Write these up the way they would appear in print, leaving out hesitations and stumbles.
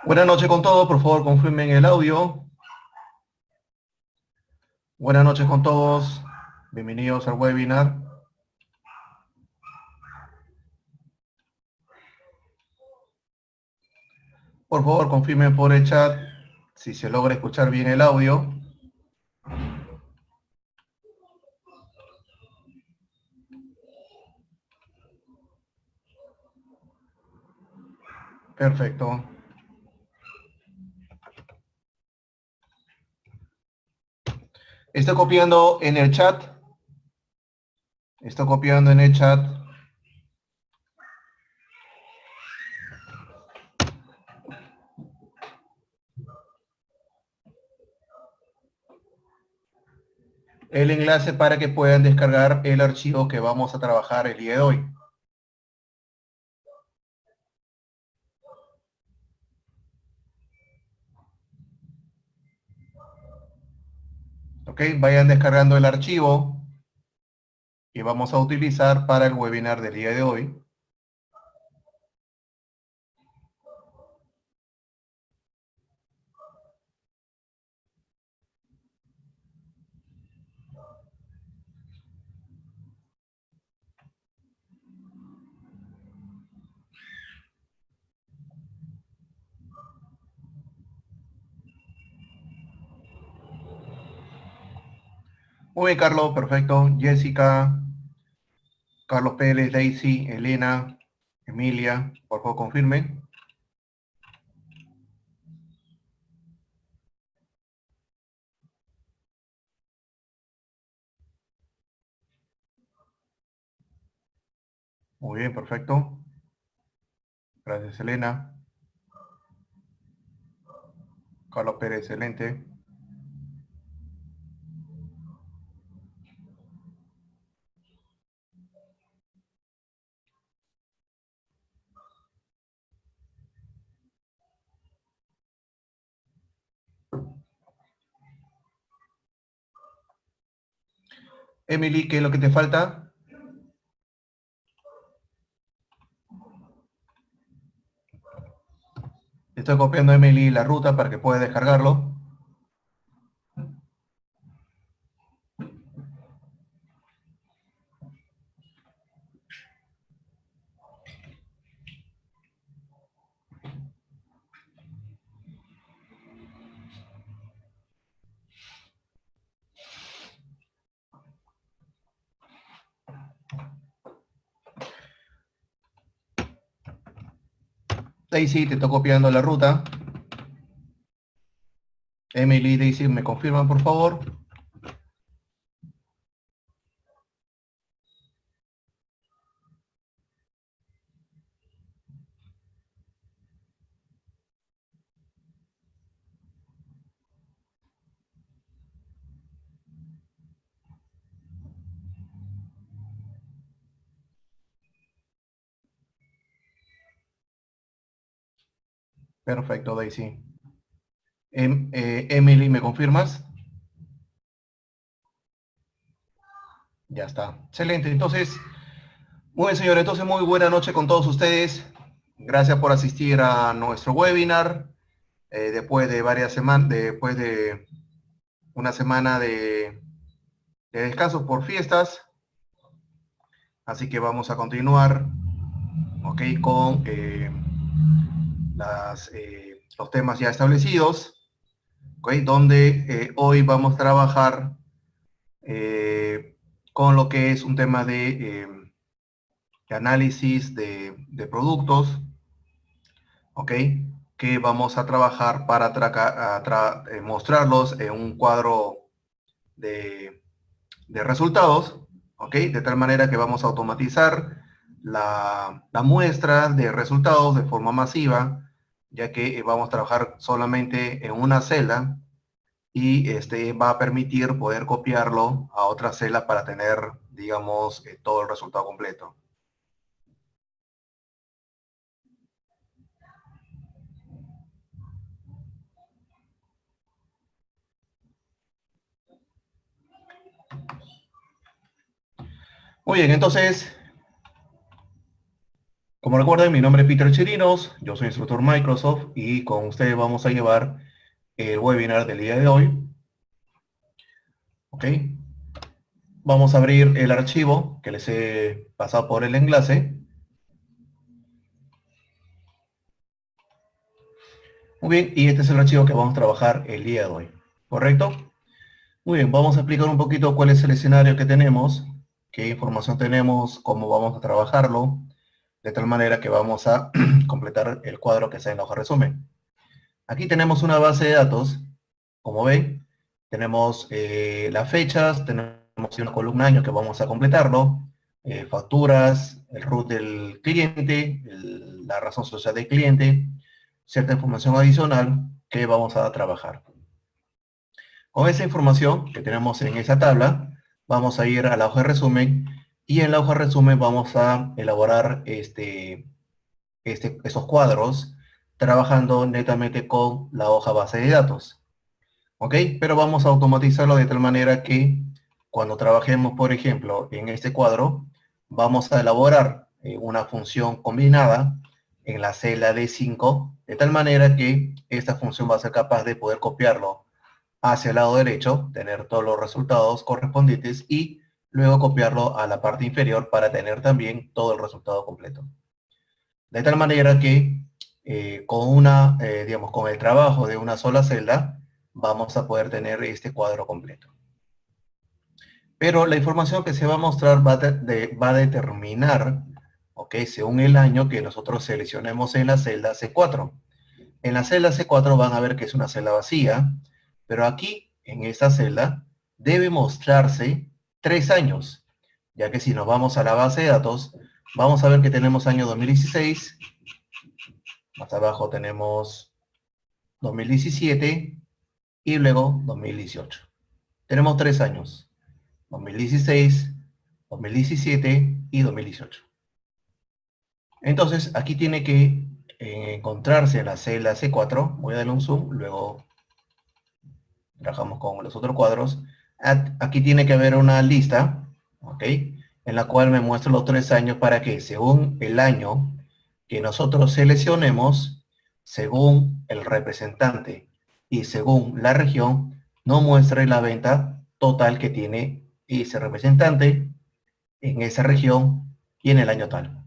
Buenas noches con todos, por favor confirmen el audio. Buenas noches con todos, bienvenidos al webinar. Por favor confirmen por el chat si se logra escuchar bien el audio. Perfecto. Estoy copiando en el chat. Estoy copiando en el chat. El enlace para que puedan descargar el archivo que vamos a trabajar el día de hoy. Ok, vayan descargando el archivo que vamos a utilizar para el webinar del día de hoy. Muy bien, Carlos, perfecto. Jessica, Carlos Pérez, Daisy, Elena, Emilia, por favor confirmen. Muy bien, perfecto. Gracias, Elena. Carlos Pérez, excelente. Emily, ¿qué es lo que te falta? Estoy copiando a Emily la ruta para que pueda descargarlo. Daisy, te estoy copiando la ruta. Emily, Daisy, ¿me confirman, por favor? Perfecto, Daisy. Emily, ¿me confirmas? Ya está. Excelente. Entonces, muy bien, señores. Entonces, muy buena noche con todos ustedes. Gracias por asistir a nuestro webinar. Después de varias semanas, después de una semana de descanso por fiestas. Así que vamos a continuar, ok, con los temas ya establecidos, ok, donde hoy vamos a trabajar con lo que es un tema de análisis de productos, ok, que vamos a trabajar para mostrarlos en un cuadro de, de resultados, ok, de tal manera que vamos a automatizar la muestra de resultados de forma masiva, ya que vamos a trabajar solamente en una celda y este va a permitir poder copiarlo a otra celda para tener, digamos, todo el resultado completo. Muy bien, entonces, Como recuerden, mi nombre es Peter Chirinos, yo soy instructor Microsoft y con ustedes vamos a llevar el webinar del día de hoy. ¿Ok? Vamos a abrir el archivo que les he pasado por el enlace. Muy bien, y este es el archivo que vamos a trabajar el día de hoy. ¿Correcto? Muy bien, vamos a explicar un poquito cuál es el escenario que tenemos, qué información tenemos, cómo vamos a trabajarlo, de tal manera que vamos a completar el cuadro que está en la hoja resumen. Aquí tenemos una base de datos, como ven, tenemos las fechas, tenemos una columna año que vamos a completarlo, facturas, el root del cliente, la razón social del cliente, cierta información adicional que vamos a trabajar. Con esa información que tenemos en esa tabla, vamos a ir a la hoja de resumen y en la hoja de resumen vamos a elaborar esos cuadros trabajando netamente con la hoja base de datos. ¿Ok? Pero vamos a automatizarlo de tal manera que cuando trabajemos, por ejemplo, en este cuadro, vamos a elaborar una función combinada en la celda D5, de tal manera que esta función va a ser capaz de poder copiarlo hacia el lado derecho, tener todos los resultados correspondientes y luego copiarlo a la parte inferior para tener también todo el resultado completo. De tal manera que digamos, con el trabajo de una sola celda, vamos a poder tener este cuadro completo. Pero la información que se va a mostrar va a determinar, ¿ok? Según el año que nosotros seleccionemos en la celda C4. En la celda C4 van a ver que es una celda vacía, pero aquí, en esta celda, debe mostrarse 3 años, ya que si nos vamos a la base de datos, vamos a ver que tenemos año 2016, más abajo tenemos 2017 y luego 2018. Tenemos 3 años, 2016, 2017 y 2018. Entonces, aquí tiene que encontrarse en la celda C4, voy a darle un zoom, luego trabajamos con los otros cuadros. Aquí tiene que haber una lista, ¿ok? En la cual me muestra los 3 años para que según el año que nosotros seleccionemos, según el representante y según la región, nos muestre la venta total que tiene ese representante en esa región y en el año tal.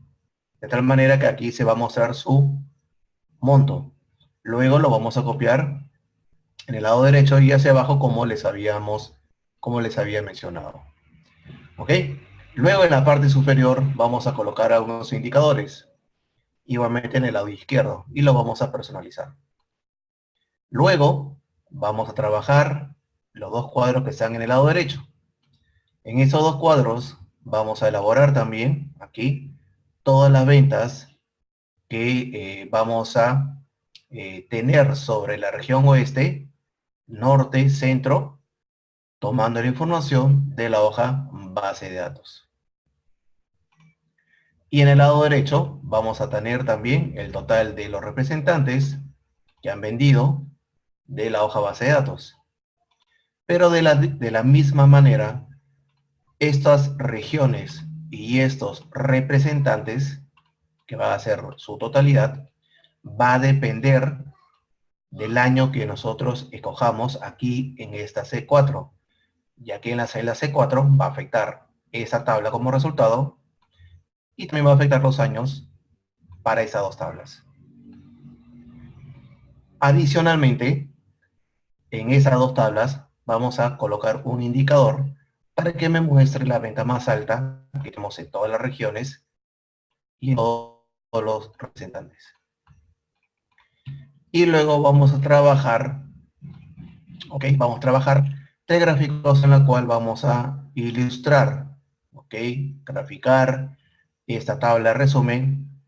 De tal manera que aquí se va a mostrar su monto. Luego lo vamos a copiar en el lado derecho y hacia abajo como les había mencionado. ¿Ok? Luego en la parte superior vamos a colocar algunos indicadores, igualmente en el lado izquierdo, y lo vamos a personalizar. Luego vamos a trabajar los dos cuadros que están en el lado derecho. En esos dos cuadros vamos a elaborar también aquí todas las ventas que vamos a tener sobre la región oeste, norte, centro, tomando la información de la hoja base de datos. Y en el lado derecho vamos a tener también el total de los representantes que han vendido de la hoja base de datos. Pero de la misma manera, estas regiones y estos representantes, que va a ser su totalidad, va a depender del año que nosotros escojamos aquí en esta C4, ya que en la celda C4 va a afectar esa tabla como resultado y también va a afectar los años para esas dos tablas. Adicionalmente, en esas dos tablas vamos a colocar un indicador para que me muestre la venta más alta que tenemos en todas las regiones y en todos los representantes. Y luego vamos a trabajar, ok, vamos a trabajar tres gráficos en la cual vamos a ilustrar, ok, graficar esta tabla de resumen,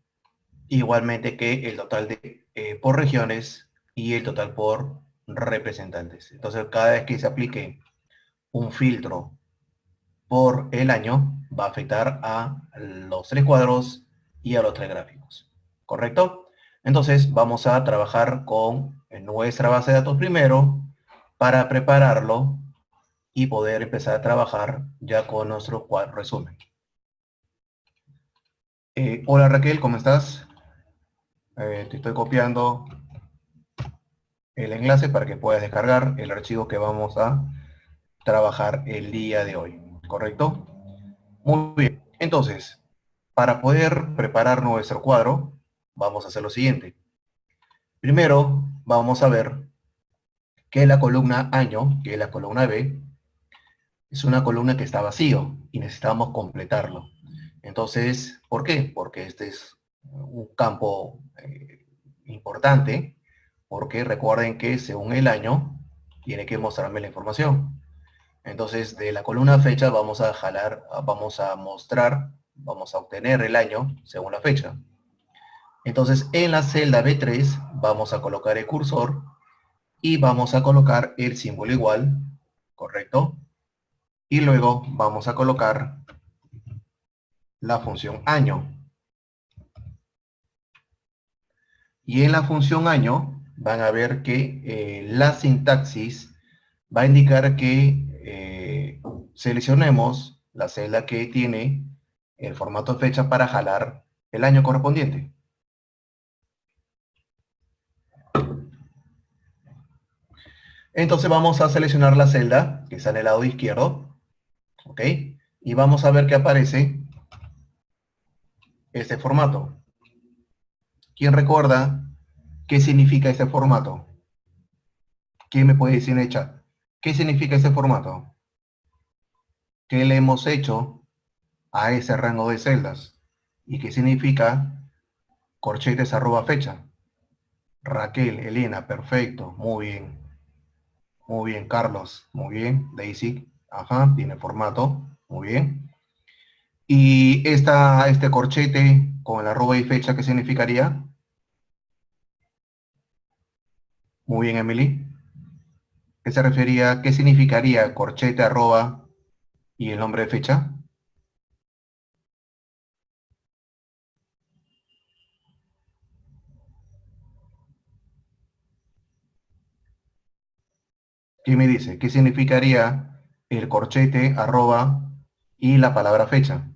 igualmente que el total por regiones y el total por representantes. Entonces, cada vez que se aplique un filtro por el año, va a afectar a los tres cuadros y a los tres gráficos. ¿Correcto? Entonces, vamos a trabajar con nuestra base de datos primero para prepararlo y poder empezar a trabajar ya con nuestro cuadro resumen. Hola Raquel, ¿cómo estás? Te estoy copiando el enlace para que puedas descargar el archivo que vamos a trabajar el día de hoy, ¿correcto? Muy bien. Entonces, para poder preparar nuestro cuadro, vamos a hacer lo siguiente. Primero, vamos a ver que la columna año, que es la columna B, es una columna que está vacío y necesitamos completarlo. Entonces, ¿por qué? Porque este es un campo importante, porque recuerden que según el año tiene que mostrarme la información. Entonces, de la columna fecha vamos a jalar, vamos a mostrar, vamos a obtener el año según la fecha. Entonces, en la celda B3 vamos a colocar el cursor y vamos a colocar el símbolo igual, ¿correcto? Y luego vamos a colocar la función año. Y en la función año van a ver que la sintaxis va a indicar que seleccionemos la celda que tiene el formato fecha para jalar el año correspondiente. Entonces vamos a seleccionar la celda que está en el lado izquierdo, ¿ok? Y vamos a ver que aparece este formato. ¿Quién recuerda qué significa este formato? ¿Quién me puede decir en el chat? ¿Qué significa este formato? ¿Qué le hemos hecho a ese rango de celdas? ¿Y qué significa corchetes arroba fecha? Raquel, Elena, perfecto, muy bien, Carlos, muy bien, Daisy, ajá, tiene formato, muy bien. Y este corchete con la arroba y fecha, ¿qué significaría? Muy bien, Emily. ¿Qué se refería? ¿Qué significaría corchete arroba y el nombre de fecha? ¿Qué me dice? ¿Qué significaría el corchete arroba y la palabra fecha?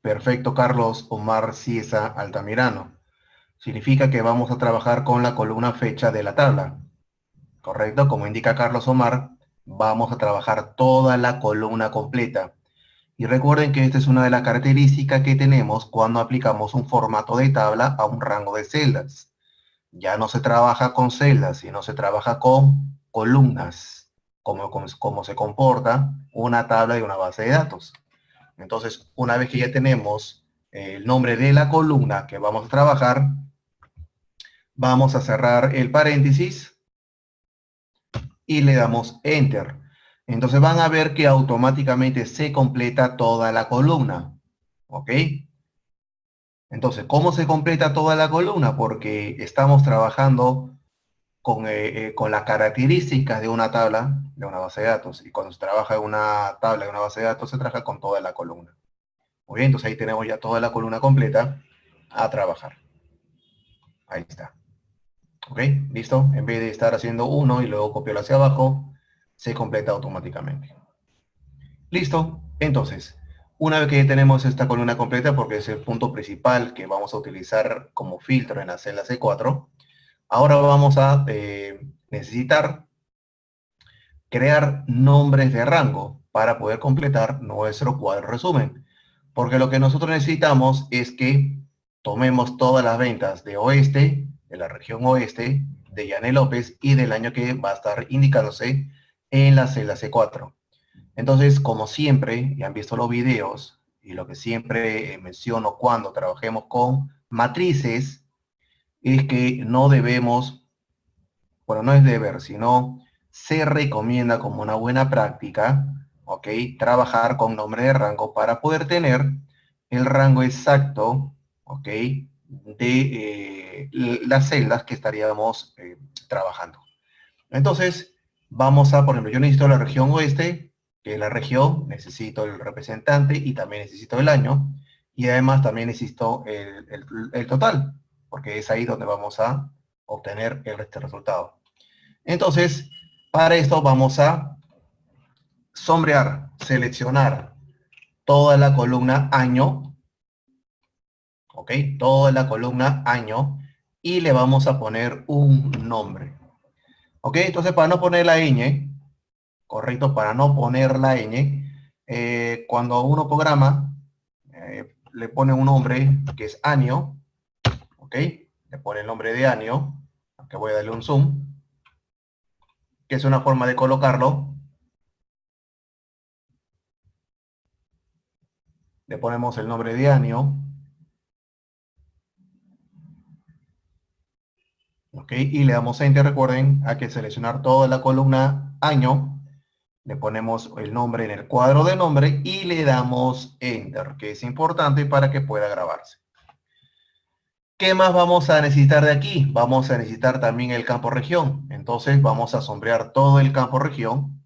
Perfecto, Carlos Omar Ciesa Altamirano. Significa que vamos a trabajar con la columna fecha de la tabla. ¿Correcto? Como indica Carlos Omar, vamos a trabajar toda la columna completa. Y recuerden que esta es una de las características que tenemos cuando aplicamos un formato de tabla a un rango de celdas. Ya no se trabaja con celdas, sino se trabaja con columnas, como se comporta una tabla de una base de datos. Entonces, una vez que ya tenemos el nombre de la columna que vamos a trabajar, vamos a cerrar el paréntesis y le damos Enter. Entonces van a ver que automáticamente se completa toda la columna. ¿Ok? Entonces, ¿cómo se completa toda la columna? Porque estamos trabajando con las características de una tabla, de una base de datos. Y cuando se trabaja en una tabla de una base de datos, se trabaja con toda la columna. Muy bien, entonces ahí tenemos ya toda la columna completa a trabajar. Ahí está. ¿Ok? ¿Listo? En vez de estar haciendo uno y luego copiarlo hacia abajo, se completa automáticamente. ¿Listo? Entonces, una vez que ya tenemos esta columna completa, porque es el punto principal que vamos a utilizar como filtro en la celda C4, ahora vamos a necesitar crear nombres de rango para poder completar nuestro cuadro resumen. Porque lo que nosotros necesitamos es que tomemos todas las ventas de oeste, de la región oeste, de Yanel López y del año que va a estar indicándose en la celda C4. Entonces, como siempre, ya han visto los videos y lo que siempre menciono cuando trabajemos con matrices, es que no debemos, bueno, no es deber, sino se recomienda como una buena práctica, ¿ok? Trabajar con nombre de rango para poder tener el rango exacto, ¿ok? De las celdas que estaríamos trabajando. Entonces, vamos a, por ejemplo, yo necesito la región oeste, que es la región, necesito el representante y también necesito el año, y además también necesito el total, porque es ahí donde vamos a obtener este resultado. Entonces, para esto vamos a sombrear, seleccionar toda la columna año, ¿ok? Toda la columna año, y le vamos a poner un nombre. ¿Ok? Entonces, para no poner la ñ, correcto, para no poner la ñ, cuando uno programa, le pone un nombre que es año, ¿ok? Le pone el nombre de año, que voy a darle un zoom, que es una forma de colocarlo. Le ponemos el nombre de año, ¿ok? Y le damos Enter. Recuerden, hay que seleccionar toda la columna año, le ponemos el nombre en el cuadro de nombre y le damos Enter, que es importante para que pueda grabarse. ¿Qué más vamos a necesitar de aquí? Vamos a necesitar también el campo región. Entonces vamos a sombrear todo el campo región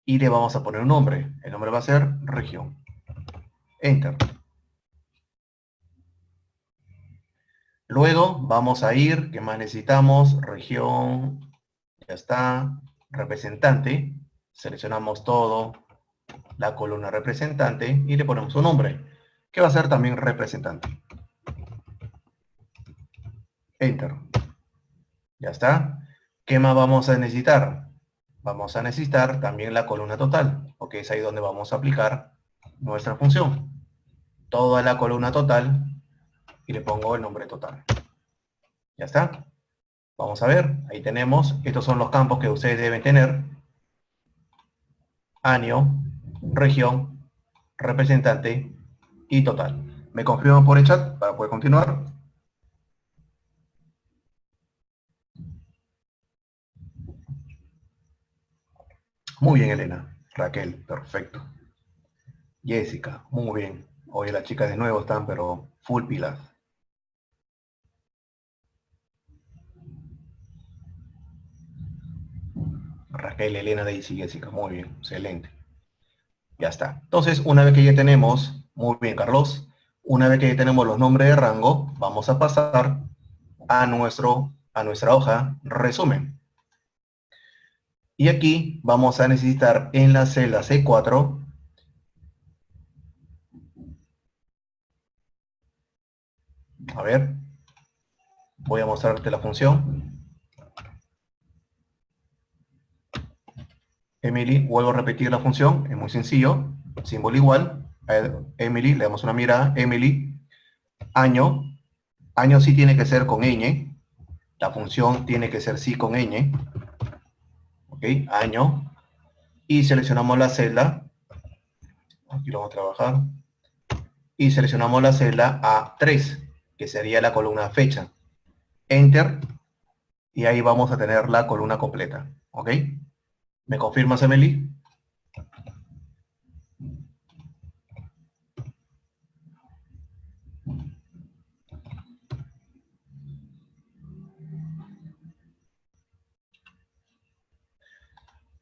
y le vamos a poner un nombre. El nombre va a ser región. Enter. Luego vamos a ir, ¿qué más necesitamos? Región, ya está, representante. Seleccionamos todo, la columna representante y le ponemos un nombre, que va a ser también representante. Enter. Ya está. ¿Qué más vamos a necesitar? Vamos a necesitar también la columna total, porque es ahí donde vamos a aplicar nuestra función. Toda la columna total y le pongo el nombre total. Ya está. Vamos a ver, ahí tenemos, estos son los campos que ustedes deben tener. Año, región, representante y total. ¿Me confirman por el chat para poder continuar? Muy bien, Elena. Raquel, perfecto. Jessica, muy bien. Hoy las chicas de nuevo están, pero full pilas. Raquel, Elena, Daisy, Jessica, muy bien, excelente. Ya está. Entonces, una vez que ya tenemos, muy bien, Carlos, una vez que ya tenemos los nombres de rango, vamos a pasar a nuestra hoja resumen. Y aquí vamos a necesitar en la celda C4, a ver, voy a mostrarte la función. Emily, vuelvo a repetir la función, es muy sencillo, símbolo igual, Emily, le damos una mirada, Emily, año, año sí tiene que ser con ñ, la función tiene que ser sí con ñ, ok, año, y seleccionamos la celda, aquí lo vamos a trabajar, y seleccionamos la celda A3, que sería la columna fecha, Enter, y ahí vamos a tener la columna completa, ok. ¿Me confirmas, Emily?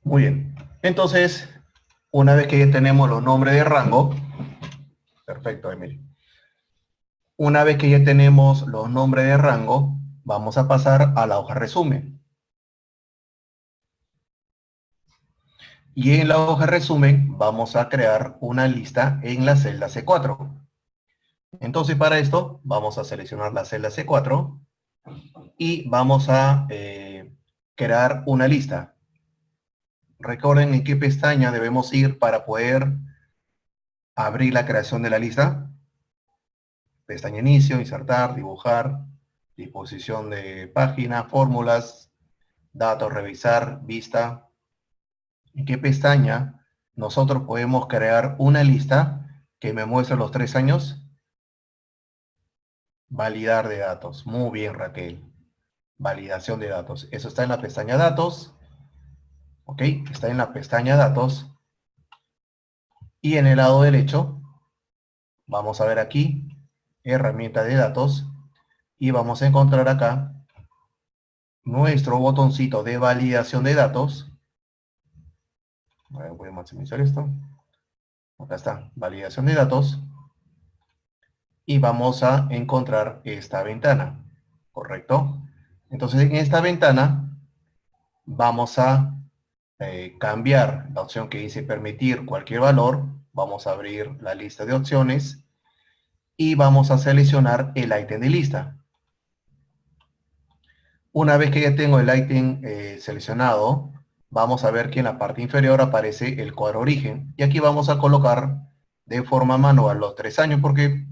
Muy bien. Entonces, una vez que ya tenemos los nombres de rango, perfecto, Emily. Una vez que ya tenemos los nombres de rango, vamos a pasar a la hoja resumen. Y en la hoja resumen vamos a crear una lista en la celda C4. Entonces, para esto, vamos a seleccionar la celda C4 y vamos a crear una lista. Recuerden en qué pestaña debemos ir para poder abrir la creación de la lista. Pestaña inicio, insertar, dibujar, disposición de página, fórmulas, datos, revisar, vista. ¿En qué pestaña nosotros podemos crear una lista que me muestre los 3 años? Validar de datos. Muy bien, Raquel. Validación de datos. Eso está en la pestaña datos. ¿Ok? Está en la pestaña datos. Y en el lado derecho, vamos a ver aquí, herramienta de datos. Y vamos a encontrar acá nuestro botoncito de validación de datos. Voy a maximizar esto. Acá está, validación de datos. Y vamos a encontrar esta ventana, ¿correcto? Entonces en esta ventana vamos a cambiar la opción que dice permitir cualquier valor. vamos a abrir la lista de opciones y vamos a seleccionar el ítem de lista. Una vez que ya tengo el ítem seleccionado, vamos a ver que en la parte inferior aparece el cuadro origen. Y aquí vamos a colocar de forma manual los 3 años porque,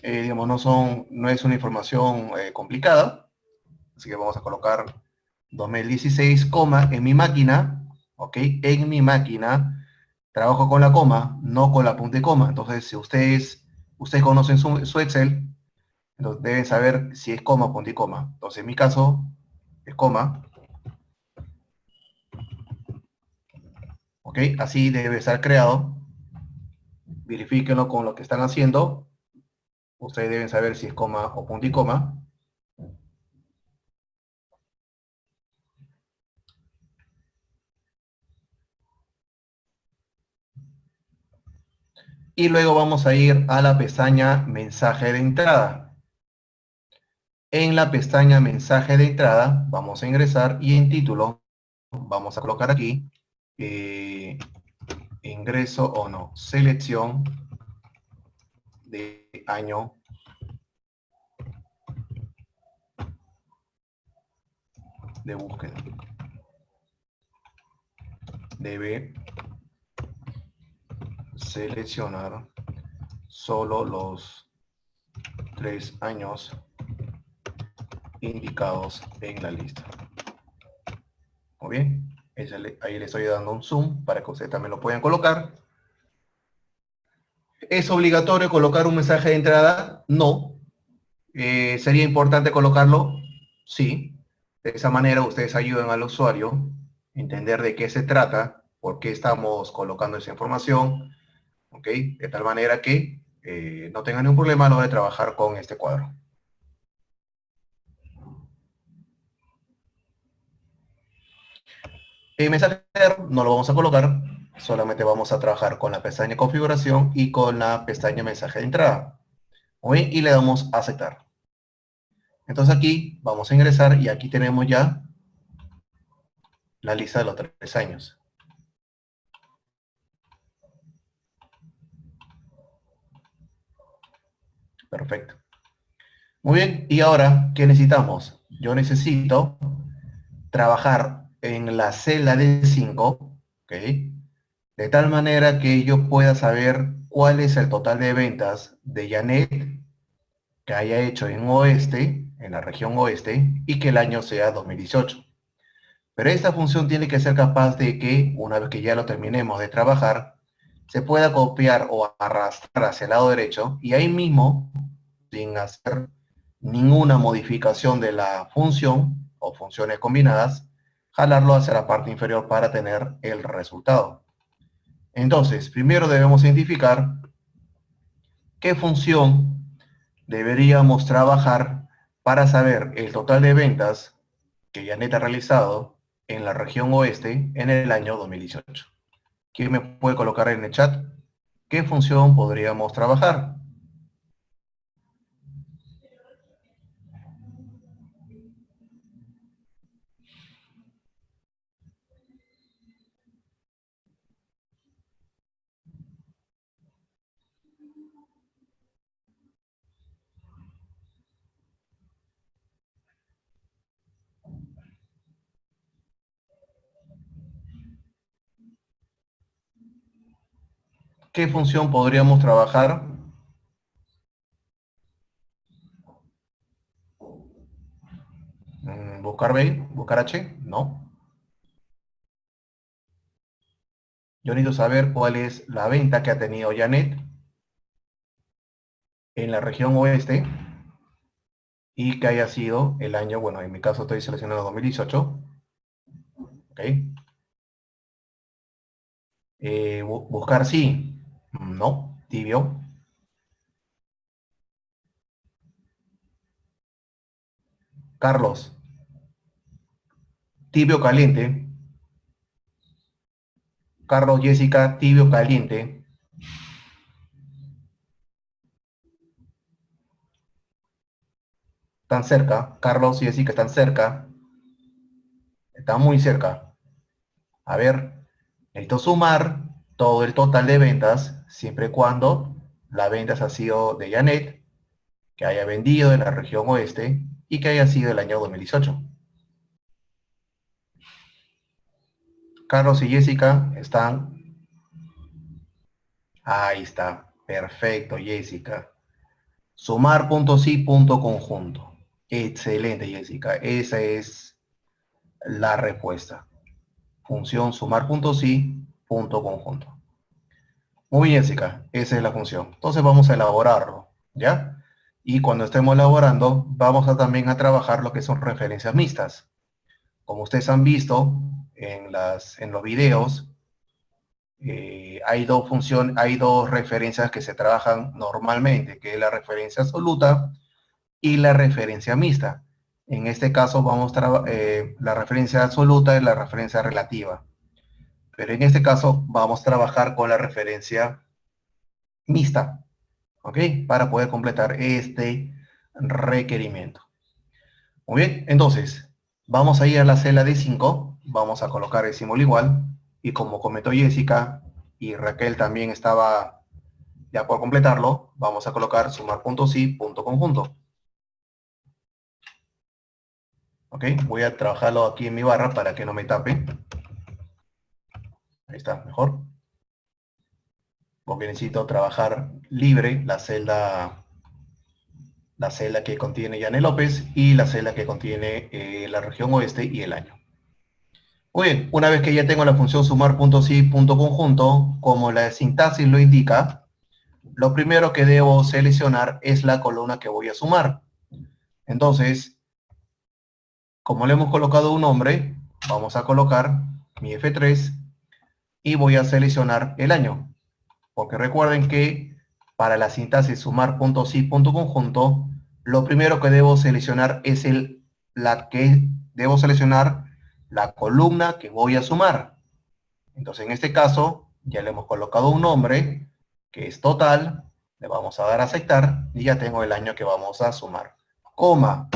digamos, no es una información complicada. Así que vamos a colocar 2016, coma, en mi máquina, ¿ok? En mi máquina trabajo con la coma, no con la punta y coma. Entonces, si ustedes conocen su Excel, entonces deben saber si es coma, punto y coma. Entonces, en mi caso, es coma. ¿Ok? Así debe estar creado. Verifíquenlo con lo que están haciendo. Ustedes deben saber si es coma o punto y coma. Y luego vamos a ir a la pestaña mensaje de entrada. En la pestaña mensaje de entrada vamos a ingresar y en título vamos a colocar aquí ingreso o no, selección de año de búsqueda. Debe seleccionar solo los 3 años indicados en la lista. Muy bien, ahí le estoy dando un zoom para que ustedes también lo puedan colocar. ¿Es obligatorio colocar un mensaje de entrada? No. ¿Sería importante colocarlo? Sí. De esa manera ustedes ayudan al usuario a entender de qué se trata, por qué estamos colocando esa información, ¿ok? De tal manera que no tengan ningún problema a la hora de trabajar con este cuadro. El mensaje no lo vamos a colocar, solamente vamos a trabajar con la pestaña configuración y con la pestaña mensaje de entrada. Muy bien, y le damos a aceptar. Entonces aquí vamos a ingresar y aquí tenemos ya la lista de los 3 años. Perfecto. Muy bien, y ahora, ¿qué necesitamos? Yo necesito trabajar en la celda de 5, ¿ok? De tal manera que yo pueda saber cuál es el total de ventas de Janet que haya hecho en oeste, en la región oeste, y que el año sea 2018. Pero esta función tiene que ser capaz de que, una vez que ya lo terminemos de trabajar, se pueda copiar o arrastrar hacia el lado derecho y ahí mismo, sin hacer ninguna modificación de la función o funciones combinadas, jalarlo hacia la parte inferior para tener el resultado. Entonces, primero debemos identificar qué función deberíamos trabajar para saber el total de ventas que Janet ha realizado en la región oeste en el año 2018. ¿Quién me puede colocar en el chat qué función podríamos trabajar? ¿Qué función podríamos trabajar? ¿Buscar B? ¿Buscar H? No. Yo necesito saber cuál es la venta que ha tenido Janet en la región oeste y que haya sido el año, bueno, en mi caso estoy seleccionando 2018. ¿Ok? Buscar sí. No. Tibio. Carlos. Tibio caliente. Carlos, Jessica, tibio caliente. Están cerca. Carlos y Jessica están cerca. Están muy cerca. A ver, necesito sumar todo el total de ventas, siempre y cuando la venta ha sido de Janet, que haya vendido en la región oeste y que haya sido el año 2018. Carlos y Jessica están... Ahí está. Perfecto, Jessica. Sumar punto sí, punto conjunto. Excelente, Jessica. Esa es la respuesta. Función sumar punto sí, punto conjunto. Muy bien, Jessica. Esa es la función. Entonces vamos a elaborarlo, ¿ya? Y cuando estemos elaborando, vamos a también a trabajar lo que son referencias mixtas. Como ustedes han visto en los videos, hay dos referencias que se trabajan normalmente, que es la referencia absoluta y la referencia mixta. En este caso, la referencia absoluta es la referencia relativa. Pero en este caso, vamos a trabajar con la referencia mixta, ¿ok? Para poder completar este requerimiento. Muy bien, entonces, vamos a ir a la celda de 5, vamos a colocar el símbolo igual, y como comentó Jessica, y Raquel también estaba ya por completarlo, vamos a colocar sumar punto sí, punto conjunto. ¿Ok? Voy a trabajarlo aquí en mi barra para que no me tape. Ahí está, mejor. Porque necesito trabajar libre la celda que contiene Yane López y la celda que contiene la región oeste y el año. Muy bien, una vez que ya tengo la función sumar punto sí, punto conjunto, como la sintaxis lo indica, lo primero que debo seleccionar es la columna que voy a sumar. Entonces, como le hemos colocado un nombre, vamos a colocar mi F3 y voy a seleccionar el año. Porque recuerden que para la sintaxis sumar punto sí, punto conjunto, lo primero que debo seleccionar es debo seleccionar la columna que voy a sumar. Entonces, en este caso, ya le hemos colocado un nombre, que es total, le vamos a dar a aceptar, y ya tengo el año que vamos a sumar. Coma.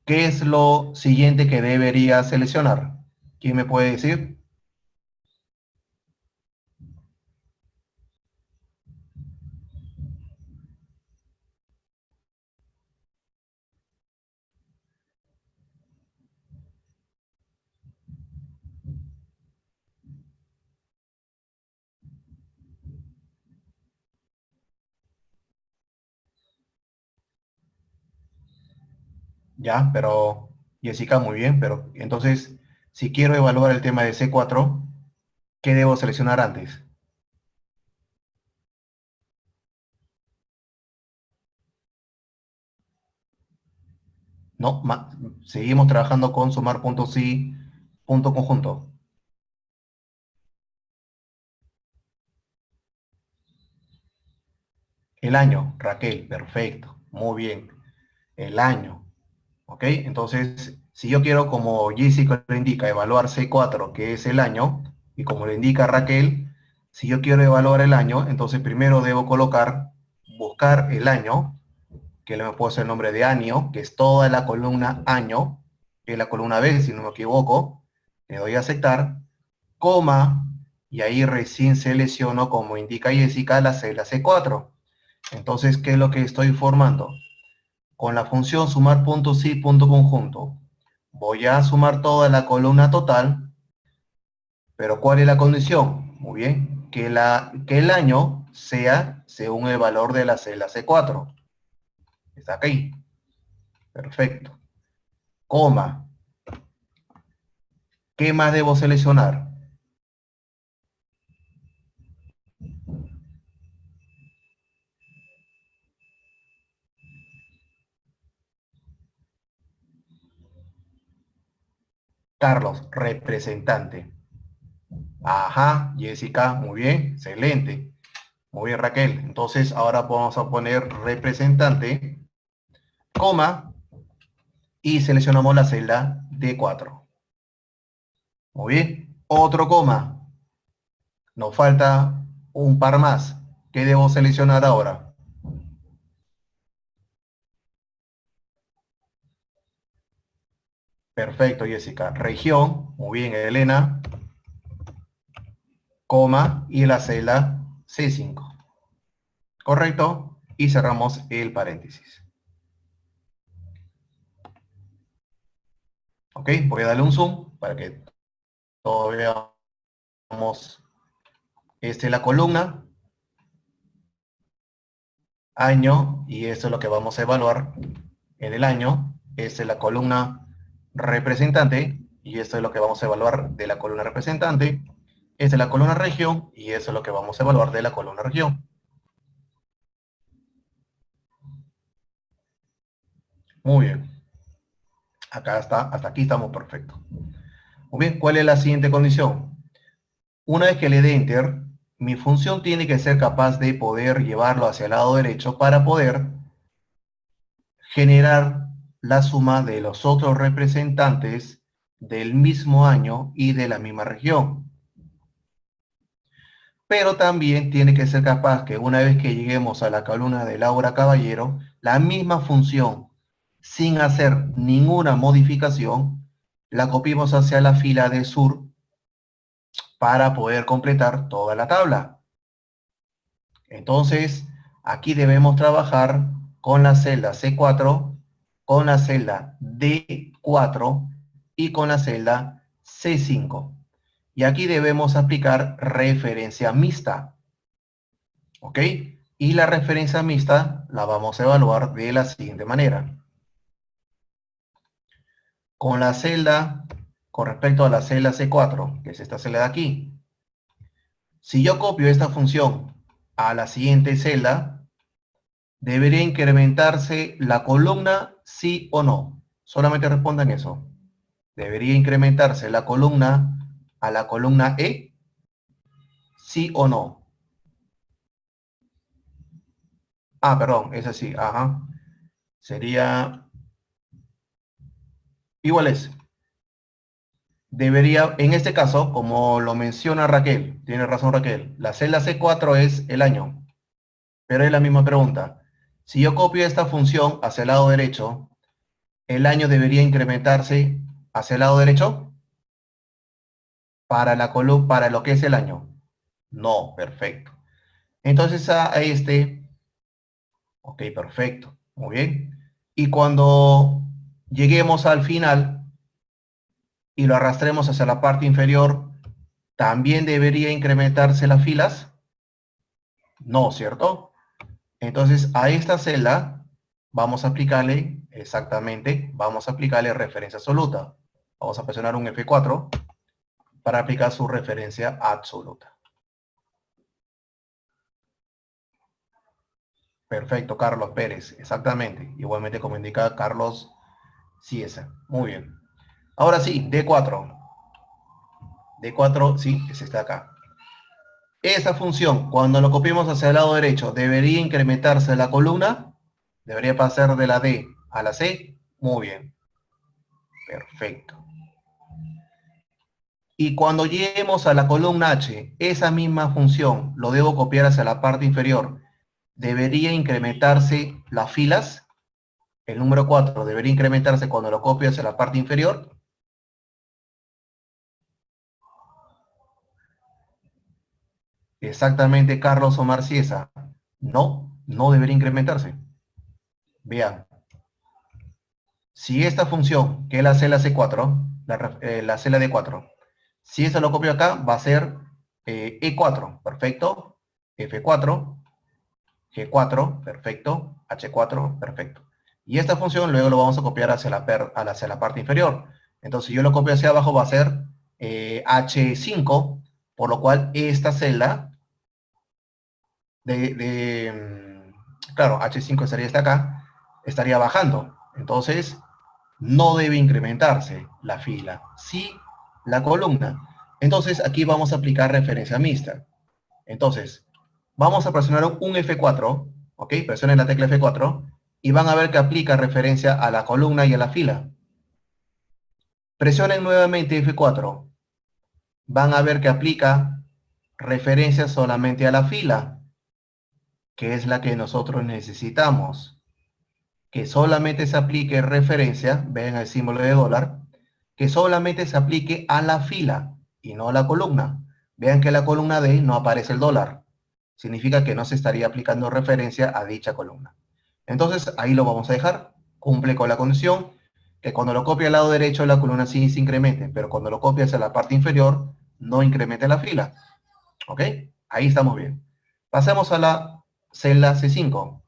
¿Qué es lo siguiente que debería seleccionar? ¿Quién me puede decir? Ya, pero Jessica, muy bien, pero entonces, si quiero evaluar el tema de C4, ¿qué debo seleccionar antes? No, seguimos trabajando con sumar punto sí, punto conjunto. El año, Raquel, perfecto, muy bien. El año, ¿ok? Entonces, si yo quiero, como Jessica lo indica, evaluar C4, que es el año, y como le indica Raquel, si yo quiero evaluar el año, entonces primero debo buscar el año, que le me puedo hacer el nombre de año, que es toda la columna año, que es la columna B, si no me equivoco, le doy a aceptar, coma, y ahí recién selecciono, como indica Jessica, la celda C4. Entonces, ¿qué es lo que estoy formando? Con la función sumar punto sí, punto conjunto, voy a sumar toda la columna total, pero ¿cuál es la condición? Muy bien, que el año sea según el valor de la celda C4. Está aquí. Perfecto. Coma. ¿Qué más debo seleccionar? Carlos, representante. Ajá, Jessica, muy bien, excelente. Muy bien, Raquel. Entonces, ahora vamos a poner representante, coma, y seleccionamos la celda D4. Muy bien. Otro coma. Nos falta un par más. ¿Qué debo seleccionar ahora? Perfecto, Jessica. Región. Muy bien, Elena. coma, y la celda C5. ¿Correcto? Y cerramos el paréntesis. ¿Ok? Voy a darle un zoom para que todos veamos. Esta es la columna, año, y esto es lo que vamos a evaluar en el año. Esta es la columna representante, y esto es lo que vamos a evaluar de la columna representante. Esta es la columna región, y eso es lo que vamos a evaluar de la columna región. Muy bien. Acá está, hasta aquí estamos perfectos. Muy bien, ¿cuál es la siguiente condición? Una vez que le dé Enter, mi función tiene que ser capaz de poder llevarlo hacia el lado derecho para poder generar la suma de los otros representantes del mismo año y de la misma región. Pero también tiene que ser capaz que una vez que lleguemos a la columna de Laura Caballero, la misma función, sin hacer ninguna modificación, la copiemos hacia la fila de sur para poder completar toda la tabla. Entonces, aquí debemos trabajar con la celda C4, con la celda D4 y con la celda C5. Y aquí debemos aplicar referencia mixta. ¿Ok? Y la referencia mixta la vamos a evaluar de la siguiente manera. Con la celda, con respecto a la celda C4, que es esta celda de aquí, si yo copio esta función a la siguiente celda, debería incrementarse la columna, sí o no. Solamente respondan eso. Debería incrementarse la columna a la columna E, sí o no. Ah, perdón, es así, ajá. Sería igual es. Debería, en este caso, como lo menciona Raquel, tiene razón Raquel, la celda C4 es el año, pero es la misma pregunta. Si yo copio esta función hacia el lado derecho, ¿el año debería incrementarse hacia el lado derecho? Para la columna, para lo que es el año. No, perfecto. Entonces a este, ok, perfecto, muy bien. Y cuando lleguemos al final y lo arrastremos hacia la parte inferior, ¿también debería incrementarse las filas? No, ¿cierto? Entonces a esta celda vamos a aplicarle, exactamente, vamos a aplicarle referencia absoluta. Vamos a presionar un F4 para aplicar su referencia absoluta. Perfecto, Carlos Pérez, exactamente. Igualmente como indica Carlos Ciesa. Muy bien. Ahora sí, D4. D4, sí, es esta acá. Esa función, cuando lo copiemos hacia el lado derecho, debería incrementarse la columna. Debería pasar de la D a la C. Muy bien. Perfecto. Y cuando lleguemos a la columna H, esa misma función lo debo copiar hacia la parte inferior. Debería incrementarse las filas. El número 4 debería incrementarse cuando lo copio hacia la parte inferior. Exactamente, Carlos Omar Ciesa. No, no debería incrementarse. Vean, si esta función, que es la celda C4, la celda D4, si eso lo copio acá, va a ser E4, perfecto, F4, G4, perfecto, H4, perfecto. Y esta función luego lo vamos a copiar hacia la parte inferior. Entonces, si yo lo copio hacia abajo, va a ser H5, por lo cual esta celda claro, H5 estaría hasta acá, estaría bajando. Entonces, no debe incrementarse la fila, sí la columna. Entonces, aquí vamos a aplicar referencia mixta. Entonces, vamos a presionar un F4, ¿ok? Presionen la tecla F4 y van a ver que aplica referencia a la columna y a la fila. Presionen nuevamente F4. Van a ver que aplica referencia solamente a la fila, que es la que nosotros necesitamos. Que solamente se aplique referencia, ven el símbolo de dólar, que solamente se aplique a la fila y no a la columna. Vean que en la columna D no aparece el dólar. Significa que no se estaría aplicando referencia a dicha columna. Entonces, ahí lo vamos a dejar. Cumple con la condición que cuando lo copie al lado derecho, la columna sí se incremente, pero cuando lo copie hacia la parte inferior, no incremente la fila. ¿Ok? Ahí estamos bien. Pasemos a la celda C5.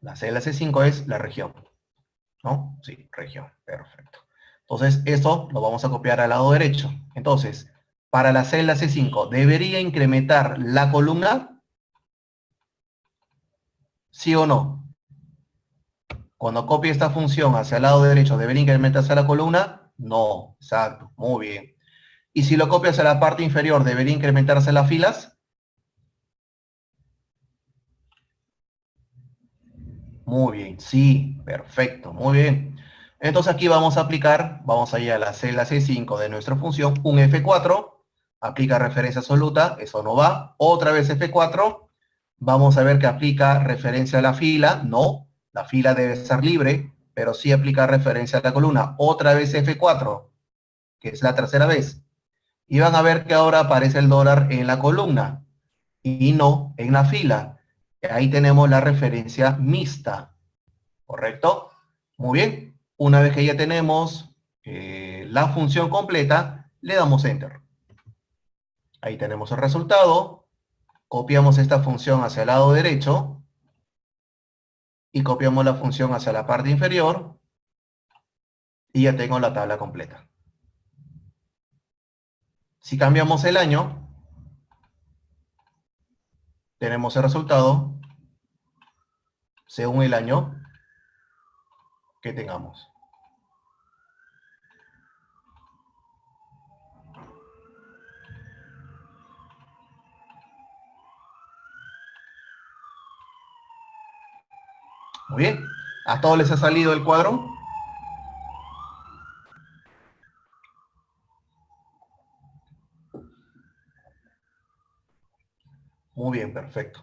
La celda C5 es la región, ¿no? Sí, región. Perfecto. Entonces, esto lo vamos a copiar al lado derecho. Entonces, para la celda C5, ¿debería incrementar la columna? ¿Sí o no? Cuando copie esta función hacia el lado derecho, ¿debería incrementarse la columna? No, exacto, muy bien. Y si lo copio hacia la parte inferior, ¿debería incrementarse las filas? Muy bien, sí, perfecto, muy bien. Entonces aquí vamos a aplicar, vamos a ir a la celda C5 de nuestra función, un F4, aplica referencia absoluta, eso no va. Otra vez F4, vamos a ver que aplica referencia a la fila, no, la fila debe ser libre, pero sí aplica referencia a la columna. Otra vez F4, que es la tercera vez. Y van a ver que ahora aparece el dólar en la columna y no en la fila. Ahí tenemos la referencia mixta. ¿Correcto? Muy bien. Una vez que ya tenemos la función completa, le damos Enter. Ahí tenemos el resultado. Copiamos esta función hacia el lado derecho y copiamos la función hacia la parte inferior y ya tengo la tabla completa. Si cambiamos el año, tenemos el resultado según el año que tengamos. Muy bien. ¿A todos les ha salido el cuadro? Muy bien, perfecto.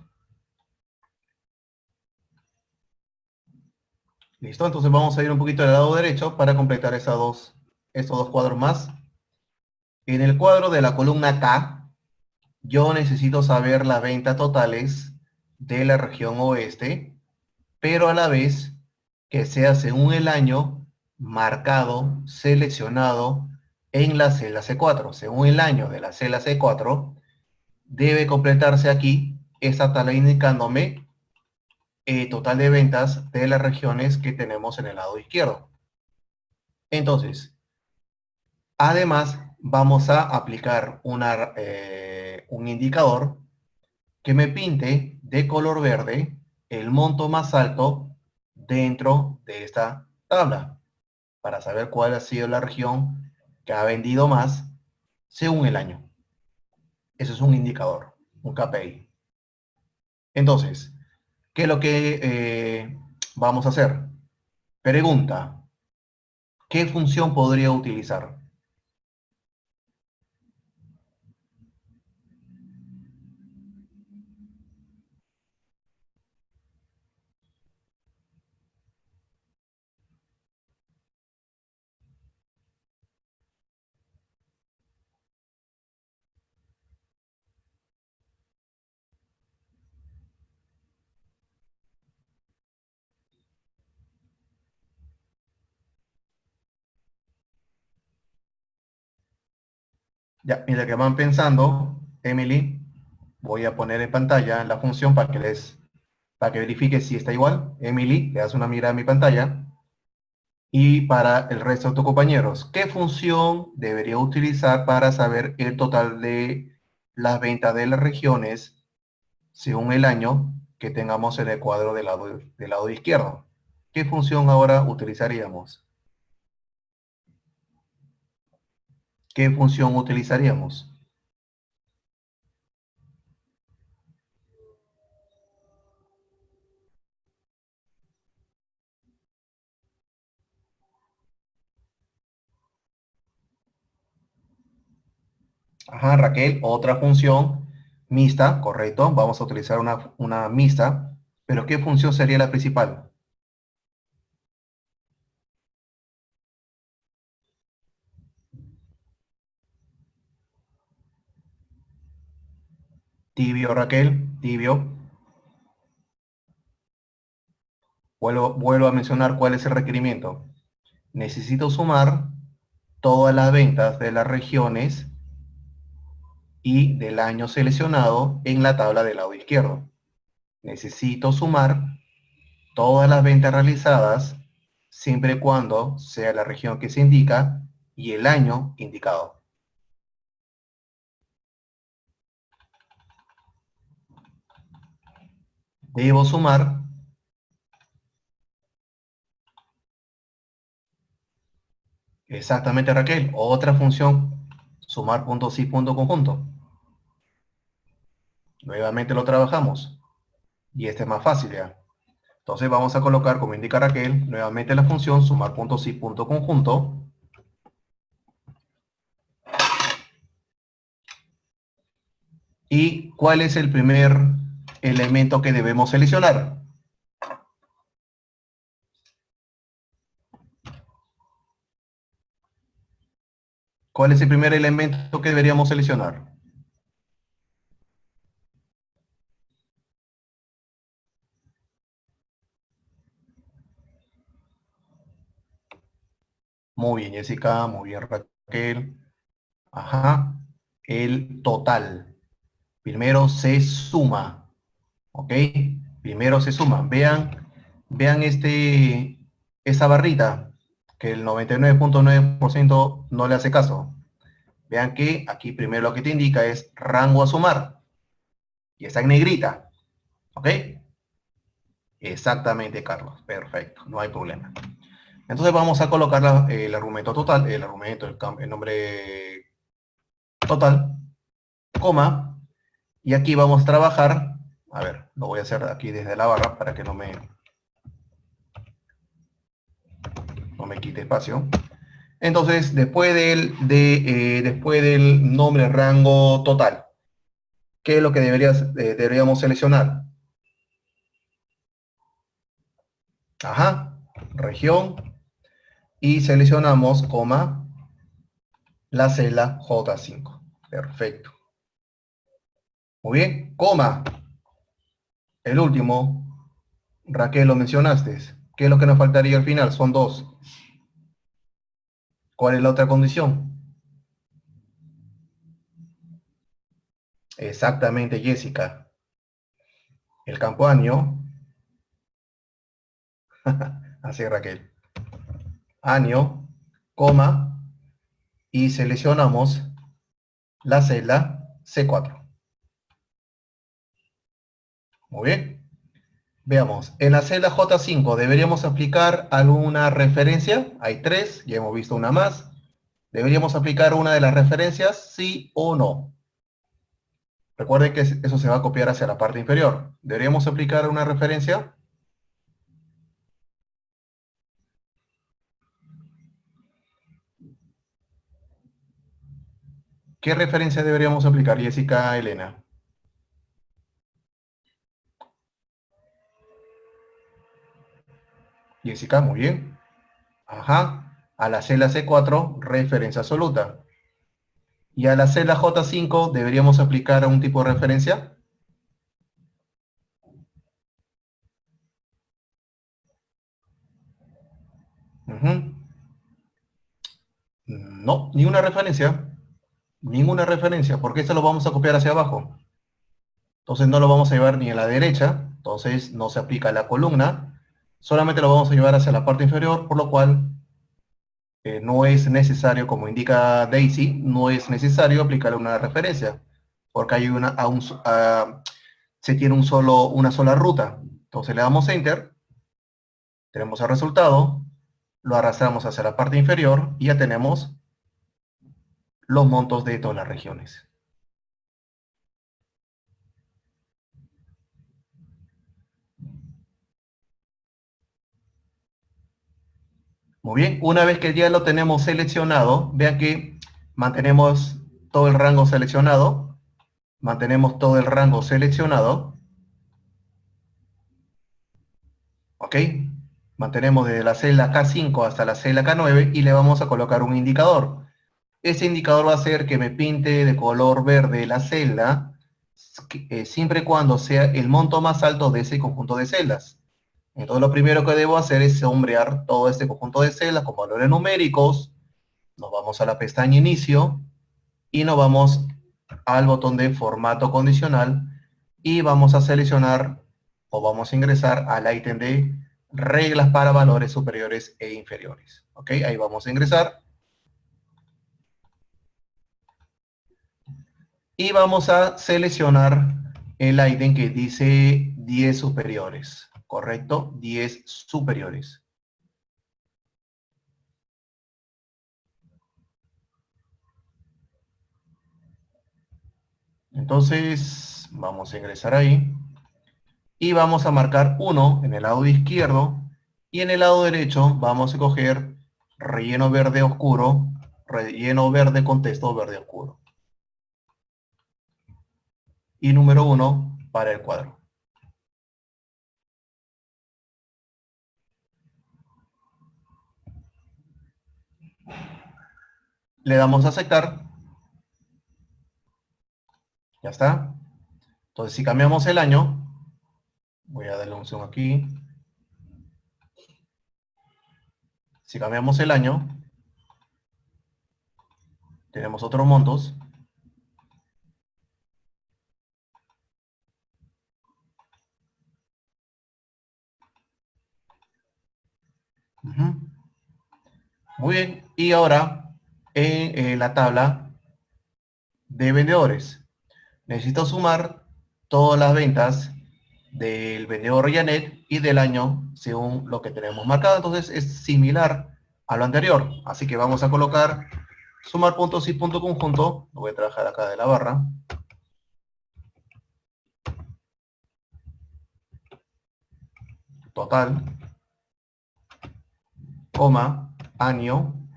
¿Listo? Entonces vamos a ir un poquito al lado derecho para completar estos dos cuadros más. En el cuadro de la columna K, yo necesito saber las ventas totales de la región oeste, pero a la vez que sea según el año marcado, seleccionado en la celda C4. Según el año de la celda C4, debe completarse aquí esta tabla indicándome total de ventas de las regiones que tenemos en el lado izquierdo. Entonces, además, vamos a aplicar un indicador que me pinte de color verde el monto más alto dentro de esta tabla para saber cuál ha sido la región que ha vendido más según el año. Eso es un indicador, un KPI. Entonces, ¿qué es lo que vamos a hacer? Pregunta, ¿qué función podría utilizar? Ya, mira que van pensando, Emily, voy a poner en pantalla la función para que verifique si está igual. Emily, le das una mirada a mi pantalla. Y para el resto de tus compañeros, ¿qué función debería utilizar para saber el total de las ventas de las regiones según el año que tengamos en el cuadro del lado izquierdo? ¿Qué función ahora utilizaríamos? ¿Qué función utilizaríamos? Ajá, Raquel, otra función mixta, correcto. Vamos a utilizar una mixta, pero ¿qué función sería la principal? Tibio, Raquel, tibio. Vuelvo a mencionar cuál es el requerimiento. Necesito sumar todas las ventas de las regiones y del año seleccionado en la tabla del lado izquierdo. Necesito sumar todas las ventas realizadas siempre y cuando sea la región que se indica y el año indicado. Debo sumar exactamente, Raquel, otra función, sumar puntos y punto conjunto. Nuevamente lo trabajamos y este es más fácil ya. Entonces vamos a colocar, como indica Raquel, nuevamente la función sumar puntos y punto conjunto. ¿Y cuál es el primer elemento que debemos seleccionar? ¿Cuál es el primer elemento que deberíamos seleccionar? Muy bien, Jessica, muy bien, Raquel. Ajá, el total. Primero se suma, ¿ok? Primero se suma. Vean esa barrita, que el 99.9% no le hace caso. Vean que aquí primero lo que te indica es rango a sumar. Y está en negrita, ¿ok? Exactamente, Carlos. Perfecto, no hay problema. Entonces vamos a colocar el argumento total, el nombre total, coma, y aquí vamos a trabajar, a ver, lo voy a hacer aquí desde la barra para que no me quite espacio. Entonces, después del nombre rango total, ¿qué es lo que deberíamos seleccionar? Ajá, región, y seleccionamos, coma, la celda J5. Perfecto. Muy bien, coma. El último, Raquel, lo mencionaste. ¿Qué es lo que nos faltaría al final? Son dos. ¿Cuál es la otra condición? Exactamente, Jessica. El campo año, así Raquel, año, coma, y seleccionamos la celda C4. Muy bien. Veamos, en la celda J5 deberíamos aplicar alguna referencia. Hay tres, ya hemos visto una más. ¿Deberíamos aplicar una de las referencias? Sí o no. Recuerden que eso se va a copiar hacia la parte inferior. ¿Deberíamos aplicar una referencia? ¿Qué referencia deberíamos aplicar, Jessica, Elena? Jessica, muy bien. Ajá. A la celda C4, referencia absoluta. Y a la celda J5, ¿deberíamos aplicar un tipo de referencia? Ujú. No, ninguna referencia. Ninguna referencia, porque esto lo vamos a copiar hacia abajo. Entonces no lo vamos a llevar ni a la derecha, entonces no se aplica a la columna, solamente lo vamos a llevar hacia la parte inferior, por lo cual no es necesario, como indica Daisy, no es necesario aplicar una referencia, porque hay se tiene una sola ruta. Entonces le damos Enter, tenemos el resultado, lo arrastramos hacia la parte inferior y ya tenemos los montos de todas las regiones. Muy bien, una vez que ya lo tenemos seleccionado, vean que mantenemos todo el rango seleccionado, ¿ok? Mantenemos desde la celda K5 hasta la celda K9 y le vamos a colocar un indicador. Ese indicador va a hacer que me pinte de color verde la celda siempre y cuando sea el monto más alto de ese conjunto de celdas. Entonces lo primero que debo hacer es sombrear todo este conjunto de celdas con valores numéricos. Nos vamos a la pestaña Inicio y nos vamos al botón de Formato Condicional y vamos a seleccionar o vamos a ingresar al ítem de Reglas para valores superiores e inferiores. ¿Ok? Ahí vamos a ingresar. Y vamos a seleccionar el ítem que dice 10 superiores. ¿Correcto? 10 superiores. Entonces, vamos a ingresar ahí. Y vamos a marcar 1 en el lado izquierdo. Y en el lado derecho vamos a coger relleno verde oscuro, relleno verde con texto verde oscuro. Y número 1 para el cuadro. Le damos a aceptar. Ya está. Entonces, si cambiamos el año, voy a darle un zoom aquí. Si cambiamos el año, tenemos otros montos. Ujú. Muy bien. Y ahora, en la tabla de vendedores, necesito sumar todas las ventas del vendedor Janet y del año según lo que tenemos marcado. Entonces es similar a lo anterior. Así que vamos a colocar sumar puntos y punto conjunto. Lo voy a trabajar acá de la barra. Total, coma, año,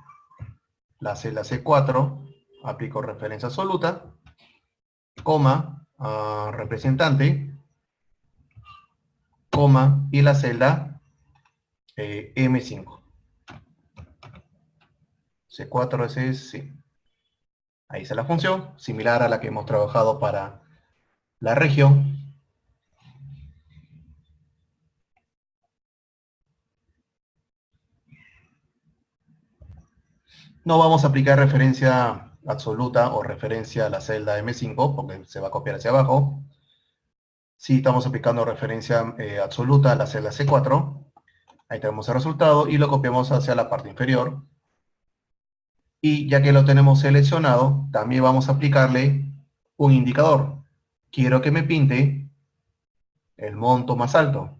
la celda C4, aplico referencia absoluta, coma, representante, coma, y la celda M5. C4 ese es, sí. Ahí está la función, similar a la que hemos trabajado para la región. No vamos a aplicar referencia absoluta o referencia a la celda M5 porque se va a copiar hacia abajo. Sí estamos aplicando referencia absoluta a la celda C4. Ahí tenemos el resultado y lo copiamos hacia la parte inferior. Y ya que lo tenemos seleccionado, también vamos a aplicarle un indicador. Quiero que me pinte el monto más alto.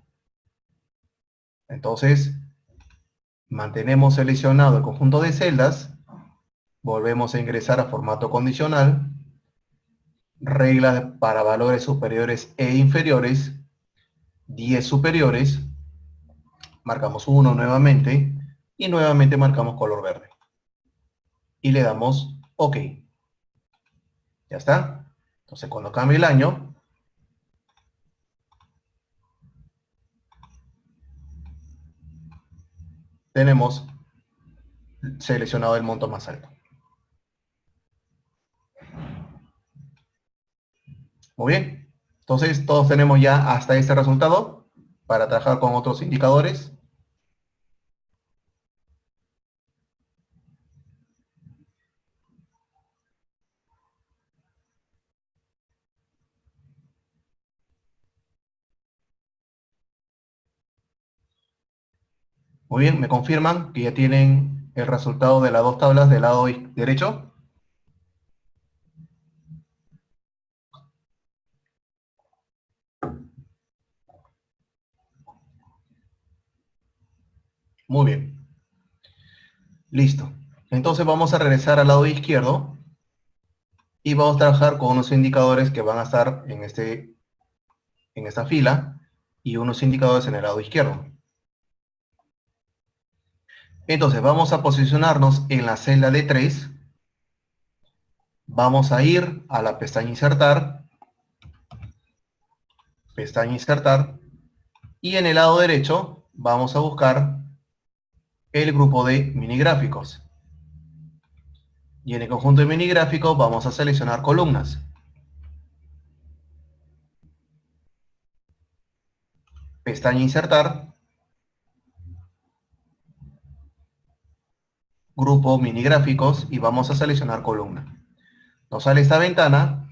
Entonces, mantenemos seleccionado el conjunto de celdas, volvemos a ingresar a formato condicional, reglas para valores superiores e inferiores, 10 superiores, marcamos 1 nuevamente, y nuevamente marcamos color verde. Y le damos OK. Ya está. Entonces cuando cambie el año, tenemos seleccionado el monto más alto. Muy bien. Entonces todos tenemos ya hasta este resultado para trabajar con otros indicadores. Muy bien, me confirman que ya tienen el resultado de las dos tablas del lado derecho. Muy bien. Listo. Entonces vamos a regresar al lado izquierdo y vamos a trabajar con unos indicadores que van a estar en esta fila y unos indicadores en el lado izquierdo. Entonces vamos a posicionarnos en la celda de 3. Vamos a ir a la pestaña Insertar, y en el lado derecho vamos a buscar el grupo de mini gráficos. Y en el conjunto de mini gráficos vamos a seleccionar columnas. pestaña insertar, grupo mini gráficos y vamos a seleccionar columna. Nos sale esta ventana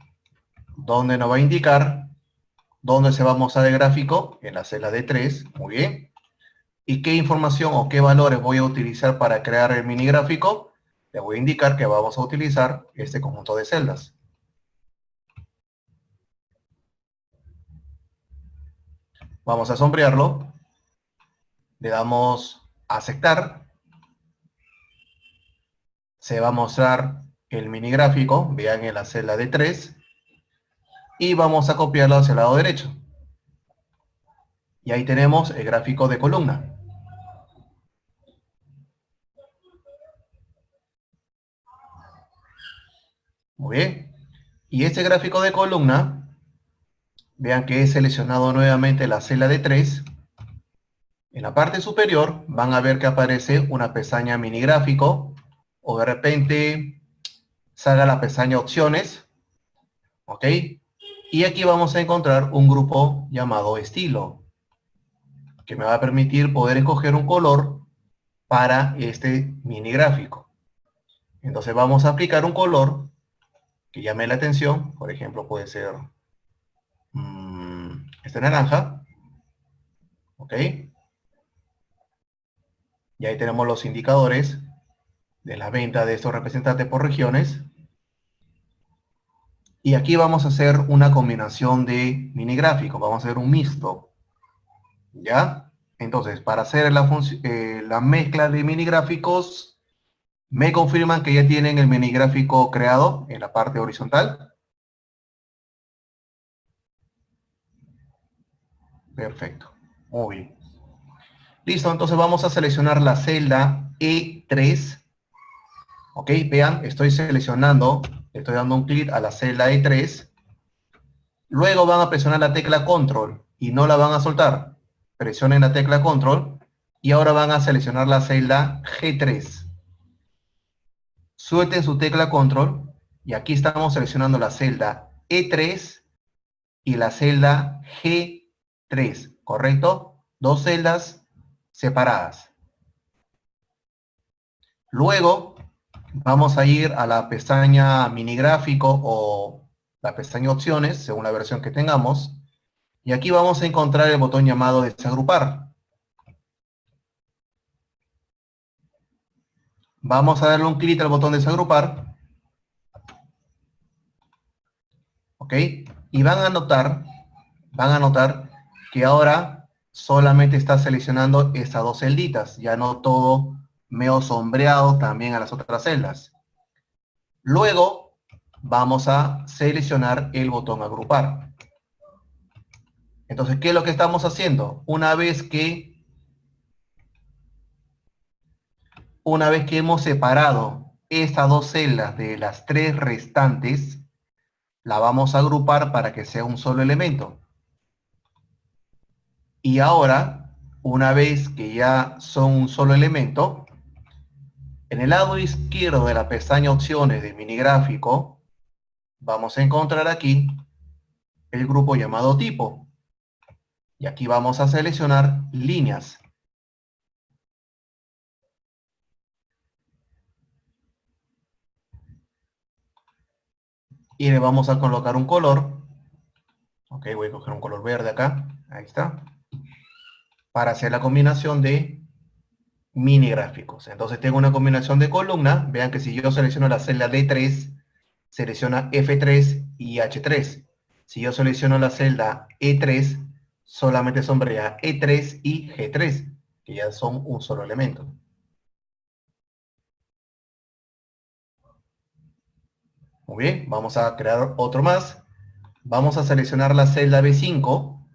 donde nos va a indicar dónde se va a mostrar el gráfico en la celda D3, muy bien. ¿Y qué información o qué valores voy a utilizar para crear el mini gráfico? Le voy a indicar que vamos a utilizar este conjunto de celdas. Vamos a sombrearlo. Le damos a aceptar. Se va a mostrar el mini gráfico, vean en la celda D3. Y vamos a copiarlo hacia el lado derecho. Y ahí tenemos el gráfico de columna. Muy bien. Y este gráfico de columna, vean que he seleccionado nuevamente la celda D3. En la parte superior van a ver que aparece una pestaña mini gráfico o de repente salga la pestaña opciones. ¿Ok? Y aquí vamos a encontrar un grupo llamado estilo, que me va a permitir poder escoger un color para este mini gráfico. Entonces vamos a aplicar un color que llame la atención. Por ejemplo, puede ser este naranja. ¿Ok? Y ahí tenemos los indicadores de la venta de estos representantes por regiones. Y aquí vamos a hacer una combinación de mini gráficos. Vamos a hacer un mixto. ¿Ya? Entonces, para hacer la mezcla de mini gráficos, me confirman que ya tienen el mini gráfico creado en la parte horizontal. Perfecto. Muy bien. Listo, entonces vamos a seleccionar la celda E3. Ok, vean, estoy seleccionando, estoy dando un clic a la celda E3. Luego van a presionar la tecla Control y no la van a soltar. Presionen la tecla Control y ahora van a seleccionar la celda G3. Suelten su tecla Control y aquí estamos seleccionando la celda E3 y la celda G3, ¿correcto? Dos celdas separadas. Luego vamos a ir a la pestaña mini gráfico o la pestaña opciones, según la versión que tengamos. Y aquí vamos a encontrar el botón llamado desagrupar. Vamos a darle un clic al botón desagrupar. ¿Ok? Y van a notar que ahora solamente está seleccionando estas dos celditas. Ya no todo medio sombreado también a las otras celdas. Luego vamos a seleccionar el botón agrupar. Entonces, ¿qué es lo que estamos haciendo? Una vez que hemos separado estas dos celdas de las tres restantes, la vamos a agrupar para que sea un solo elemento. Y ahora, una vez que ya son un solo elemento, en el lado izquierdo de la pestaña opciones de mini gráfico, vamos a encontrar aquí el grupo llamado tipo. Y aquí vamos a seleccionar líneas. Y le vamos a colocar un color. Ok, voy a coger un color verde acá. Ahí está. Para hacer la combinación de mini gráficos. Entonces tengo una combinación de columna. Vean que si yo selecciono la celda D3, selecciona F3 y H3. Si yo selecciono la celda E3, solamente sombrea E3 y G3, que ya son un solo elemento. Muy bien, vamos a crear otro más. Vamos a seleccionar la celda B5.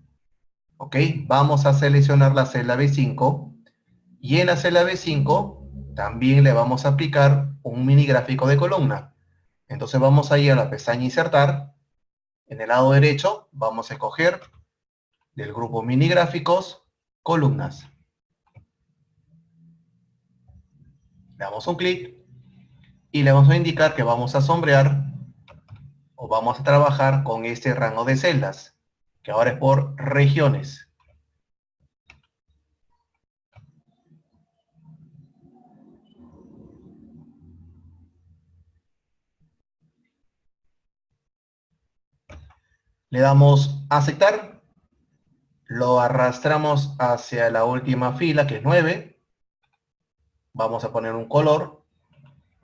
Ok, vamos a seleccionar la celda B5. Y en la celda B5 también le vamos a aplicar un mini gráfico de columna. Entonces vamos a ir a la pestaña insertar. En el lado derecho vamos a escoger del grupo mini gráficos columnas. Le damos un clic y le vamos a indicar que vamos a sombrear o vamos a trabajar con este rango de celdas, que ahora es por regiones. Le damos a aceptar, lo arrastramos hacia la última fila, que es 9. Vamos a poner un color,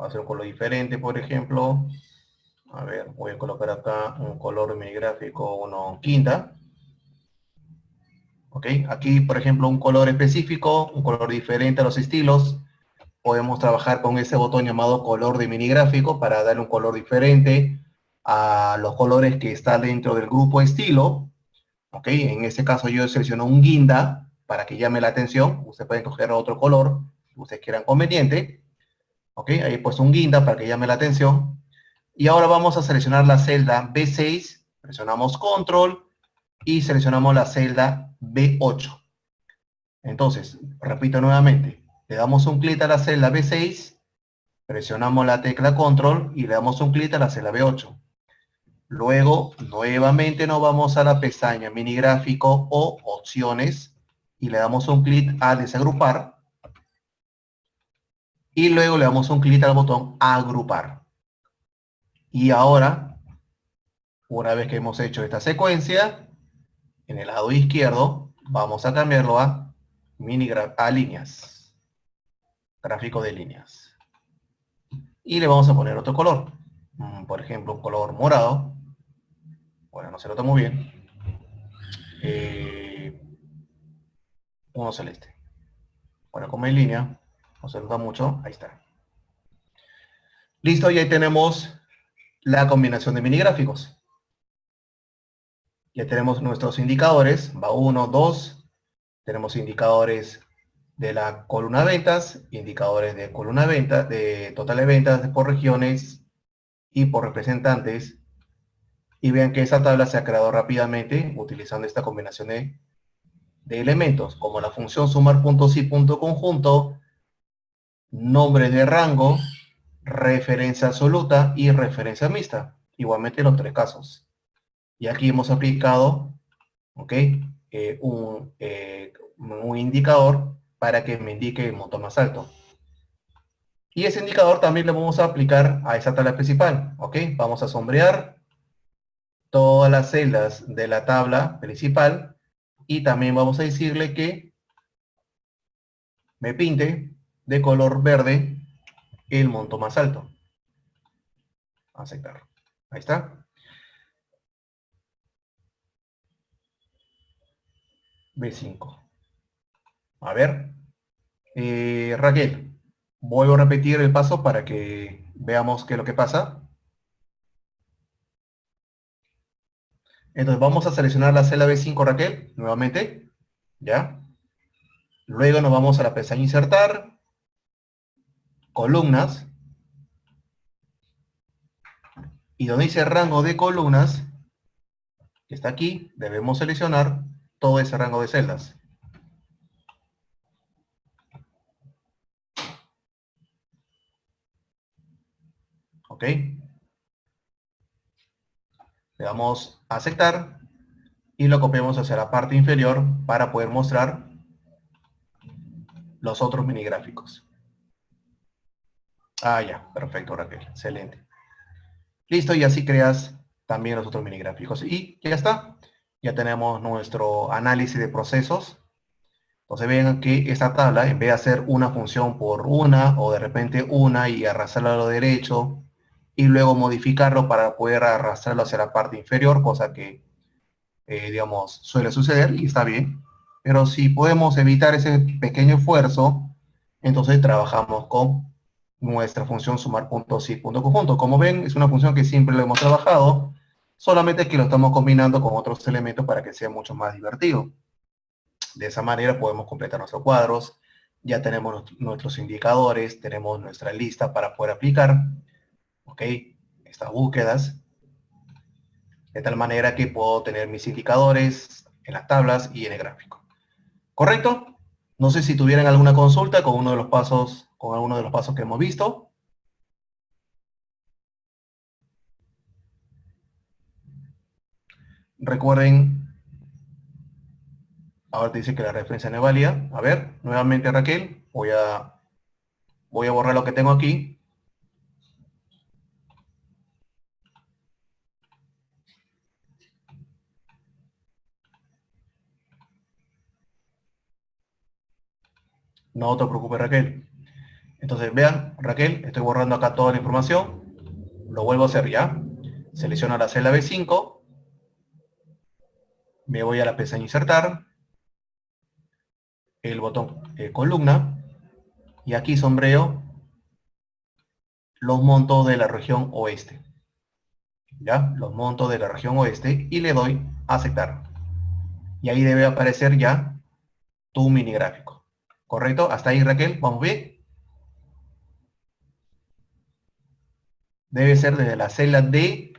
va a ser un color diferente, por ejemplo. A ver, voy a colocar acá un color de mi gráfico, uno quinta. ¿Ok? Aquí, por ejemplo, un color específico, un color diferente a los estilos. Podemos trabajar con ese botón llamado color de mini gráfico para darle un color diferente a los colores que están dentro del grupo estilo. ¿Ok? En este caso yo selecciono un guinda para que llame la atención. Usted puede coger otro color que ustedes quieran conveniente. ¿Ok? Ahí he puesto un guinda para que llame la atención. Y ahora vamos a seleccionar la celda B6. Presionamos control y seleccionamos la celda B8. Entonces, repito nuevamente, le damos un clic a la celda B6, presionamos la tecla control y le damos un clic a la celda B8. Luego, nuevamente nos vamos a la pestaña mini gráfico o opciones y le damos un clic a desagrupar y luego le damos un clic al botón agrupar. Y ahora, una vez que hemos hecho esta secuencia, en el lado izquierdo vamos a cambiarlo a a líneas, gráfico de líneas. Y le vamos a poner otro color, por ejemplo un color morado. Bueno, no se nota muy bien. Uno celeste. Bueno, como en línea, no se nota mucho, ahí está. Listo, y ahí tenemos la combinación de mini gráficos. Ya tenemos nuestros indicadores, va 1, 2, tenemos indicadores de la columna ventas, indicadores de columna venta, de total de ventas por regiones y por representantes. Y vean que esa tabla se ha creado rápidamente utilizando esta combinación de elementos, como la función sumar puntos y punto conjunto, nombre de rango, referencia absoluta y referencia mixta. Igualmente en los tres casos. Y aquí hemos aplicado, ¿ok? Un indicador para que me indique el monto más alto. Y ese indicador también le vamos a aplicar a esa tabla principal, ¿ok? Vamos a sombrear todas las celdas de la tabla principal y también vamos a decirle que me pinte de color verde el monto más alto. Aceptar. Ahí está. B5. A ver. Raquel, vuelvo a repetir el paso para que veamos qué es lo que pasa. Entonces vamos a seleccionar la celda B5, Raquel, nuevamente. ¿Ya? Luego nos vamos a la pestaña insertar, columnas, y donde dice rango de columnas, que está aquí, debemos seleccionar todo ese rango de celdas. ¿Ok? Le damos a aceptar y lo copiamos hacia la parte inferior para poder mostrar los otros mini gráficos. Ah, ya, perfecto, Raquel, excelente. Listo, y así creas también los otros mini gráficos. Y ya está. Ya tenemos nuestro análisis de procesos. Entonces vean que esta tabla, en vez de hacer una función por una, o de repente una y arrastrarlo a lo derecho, y luego modificarlo para poder arrastrarlo hacia la parte inferior, cosa que, digamos, suele suceder y está bien. Pero si podemos evitar ese pequeño esfuerzo, entonces trabajamos con nuestra función sumar puntos y punto conjunto. Como ven, es una función que siempre lo hemos trabajado, solamente que lo estamos combinando con otros elementos para que sea mucho más divertido. De esa manera podemos completar nuestros cuadros, ya tenemos nuestros indicadores, tenemos nuestra lista para poder aplicar, ¿ok? Estas búsquedas, de tal manera que puedo tener mis indicadores en las tablas y en el gráfico. ¿Correcto? No sé si tuvieran alguna consulta con uno de los pasos, con alguno de los pasos que hemos visto. Recuerden, ahora te dice que la referencia no es válida. A ver, nuevamente Raquel, voy a borrar lo que tengo aquí. No te preocupes, Raquel. Entonces, vean, Raquel, estoy borrando acá toda la información. Lo vuelvo a hacer ya. Selecciono la celda B5. Me voy a la pestaña insertar. El botón columna. Y aquí sombreo los montos de la región oeste. ¿Ya? Los montos de la región oeste. Y le doy a aceptar. Y ahí debe aparecer ya tu mini gráfico. ¿Correcto? Hasta ahí, Raquel. ¿Vamos bien? Debe ser desde la celda D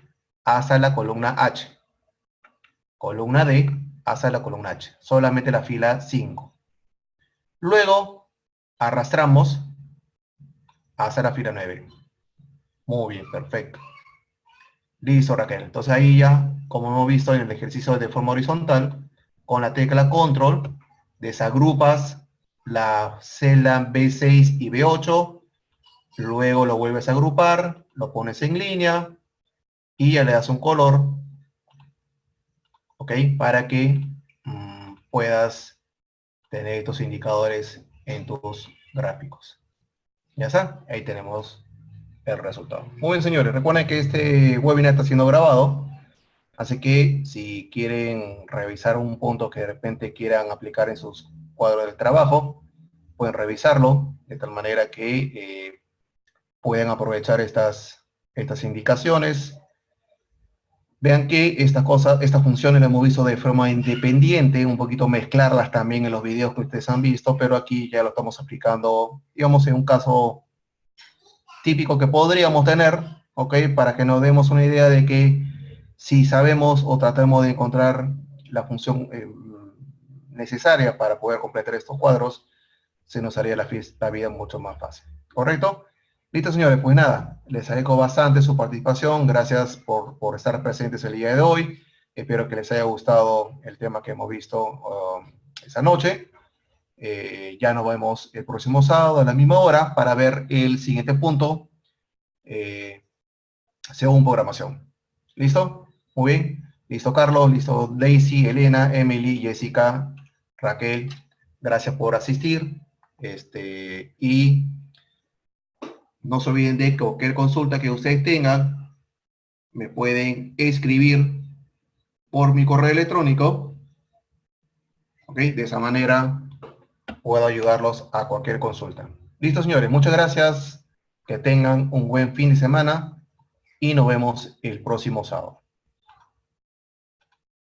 hasta la columna H. Columna D hasta la columna H. Solamente la fila 5. Luego arrastramos hasta la fila 9. Muy bien, perfecto. Listo, Raquel. Entonces ahí ya, como hemos visto en el ejercicio de forma horizontal, con la tecla Control, desagrupas la celda B6 y B8, luego lo vuelves a agrupar, lo pones en línea y ya le das un color, ¿ok? Para que puedas tener estos indicadores en tus gráficos. Ya está, ahí tenemos el resultado. Muy bien, señores, recuerden que este webinar está siendo grabado, así que si quieren revisar un punto que de repente quieran aplicar en sus cuadros de trabajo, pueden revisarlo de tal manera que puedan aprovechar estas indicaciones. Vean que estas funciones las hemos visto de forma independiente, un poquito mezclarlas también en los videos que ustedes han visto, pero aquí ya lo estamos aplicando, digamos, en un caso típico que podríamos tener, ¿ok? Para que nos demos una idea de que si sabemos o tratamos de encontrar la función necesaria para poder completar estos cuadros, se nos haría la vida mucho más fácil, ¿correcto? Listo, señores, pues nada, les agradezco bastante su participación, gracias por estar presentes el día de hoy, espero que les haya gustado el tema que hemos visto esa noche. Ya nos vemos el próximo sábado a la misma hora para ver el siguiente punto según programación. ¿Listo? Muy bien. Listo, Carlos. Listo, Daisy, Elena, Emily, Jessica, Raquel. Gracias por asistir. Y no se olviden de cualquier consulta que ustedes tengan, me pueden escribir por mi correo electrónico. ¿Ok? De esa manera puedo ayudarlos a cualquier consulta. Listo, señores. Muchas gracias. Que tengan un buen fin de semana y nos vemos el próximo sábado.